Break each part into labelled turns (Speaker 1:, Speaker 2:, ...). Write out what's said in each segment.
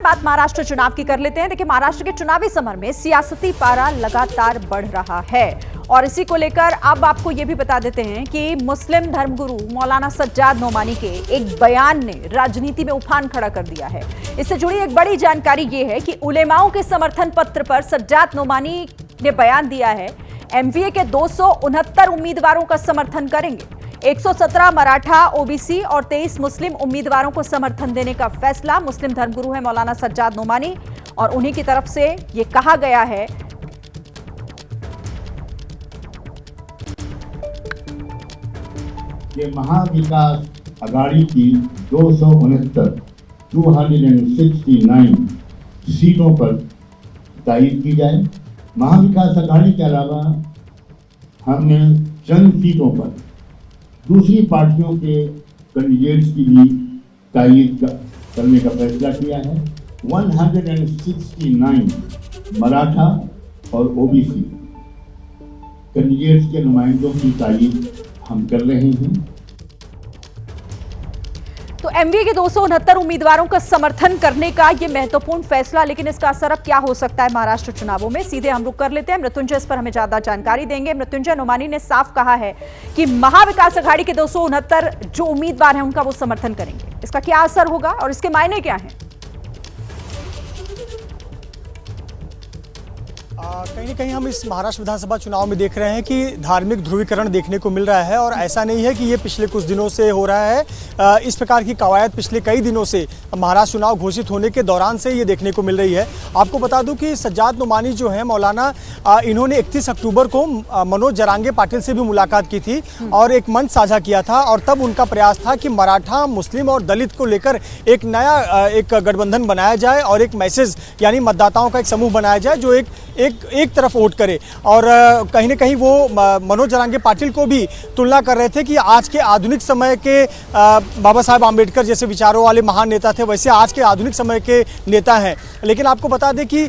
Speaker 1: बात महाराष्ट्र चुनाव की कर लेते हैं। देखिए, महाराष्ट्र के चुनावी समर में सियासती पारा लगातार बढ़ रहा है और इसी को लेकर अब आपको यह भी बता देते हैं कि मुस्लिम धर्मगुरु मौलाना सज्जाद नोमानी के एक बयान ने राजनीति में उफान खड़ा कर दिया है। इससे जुड़ी एक बड़ी जानकारी यह है कि उलेमाओं के समर्थन पत्र पर सज्जाद नोमानी ने बयान दिया है, एमवीए के 269 उम्मीदवारों का समर्थन करेंगे। 117 मराठा, ओबीसी और 23 मुस्लिम उम्मीदवारों को समर्थन देने का फैसला। मुस्लिम धर्मगुरु है मौलाना सज्जाद नोमानी और उन्हीं की तरफ से यह कहा गया है
Speaker 2: कि महाविकास आघाड़ी की 269 सीटों पर तायीद की जाए। महाविकास आघाड़ी के अलावा हमने चंद सीटों पर दूसरी पार्टियों के कैंडिडेट्स की भी तायीद करने का फैसला किया है। 169 मराठा और ओबीसी कैंडिडेट्स के नुमाइंदों की तायीद हम कर रहे हैं।
Speaker 1: तो एमवीए के 269 उम्मीदवारों का समर्थन करने का यह महत्वपूर्ण फैसला, लेकिन इसका असर अब क्या हो सकता है महाराष्ट्र चुनावों में, सीधे हम रुक कर लेते हैं। मृत्युंजय इस पर हमें ज्यादा जानकारी देंगे। मृत्युंजय, नोमानी ने साफ कहा है कि महाविकास आघाड़ी के 269 जो उम्मीदवार हैं उनका वो समर्थन करेंगे। इसका क्या असर होगा और इसके मायने क्या हैं?
Speaker 3: कहीं न कहीं हम इस महाराष्ट्र विधानसभा चुनाव में देख रहे हैं कि धार्मिक ध्रुवीकरण देखने को मिल रहा है और ऐसा नहीं है कि ये पिछले कुछ दिनों से हो रहा है। इस प्रकार की कवायद पिछले कई दिनों से महाराष्ट्र चुनाव घोषित होने के दौरान से ये देखने को मिल रही है। आपको बता दूं कि सज्जाद नोमानी जो है मौलाना, इन्होंने 31 अक्टूबर को मनोज जरांगे पाटिल से भी मुलाकात की थी और एक मंच साझा किया था और तब उनका प्रयास था कि मराठा, मुस्लिम और दलित को लेकर एक नया एक गठबंधन बनाया जाए और एक मैसेज यानी मतदाताओं का एक समूह बनाया जाए जो एक तरफ वोट करे। और कहीं न कहीं वो मनोज जरांगे पाटिल को भी तुलना कर रहे थे कि आज के आधुनिक समय के बाबा साहब आम्बेडकर जैसे विचारों वाले महान नेता थे, वैसे आज के आधुनिक समय के नेता हैं। लेकिन आपको बता दें कि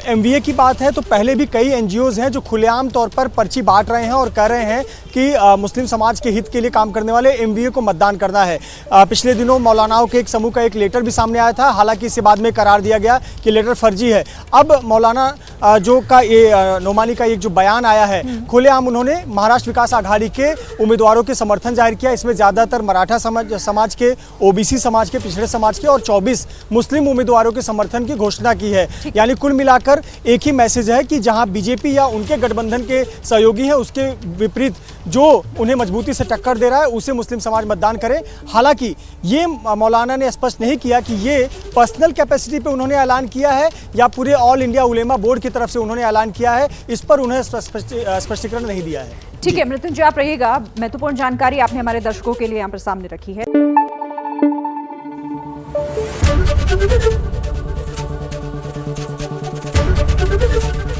Speaker 3: एमवीए की बात है तो पहले भी कई एनजीओज़ हैं जो खुलेआम तौर पर पर्ची बांट रहे हैं और कह रहे हैं कि मुस्लिम समाज के हित के लिए काम करने वाले एमवीए को मतदान करना है। पिछले दिनों मौलानाओं के एक समूह का एक लेटर भी सामने आया था, हालांकि इससे बाद में करार दिया गया कि लेटर फर्जी है। अब मौलाना जो का ये नोमानी का एक जो बयान आया है, खुलेआम उन्होंने महाराष्ट्र विकास आघाड़ी के उम्मीदवारों के समर्थन जाहिर किया। इसमें ज़्यादातर मराठा समाज के, ओबीसी समाज के, पिछड़े समाज के और 24 मुस्लिम उम्मीदवारों के समर्थन की घोषणा की है। यानी कुल मिलाकर एक ही मैसेज है कि जहां बीजेपी या उनके गठबंधन के सहयोगी हैं उसके विपरीत जो उन्हें मजबूती से टक्कर दे रहा है उसे मुस्लिम समाज मतदान करे। हालांकि ये मौलाना ने स्पष्ट नहीं किया कि ये पर्सनल कैपेसिटी पे उन्होंने ऐलान किया है या पूरे ऑल इंडिया उलेमा बोर्ड की तरफ से उन्होंने ऐलान किया है, इस पर उन्हें स्पष्टीकरण नहीं दिया है।
Speaker 1: ठीक है मृत्युंजय, आप रहिएगा। महत्वपूर्ण जानकारी आपने हमारे दर्शकों के लिए यहाँ पर सामने रखी है।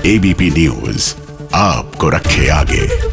Speaker 4: एबीपी न्यूज आपको रखे आगे।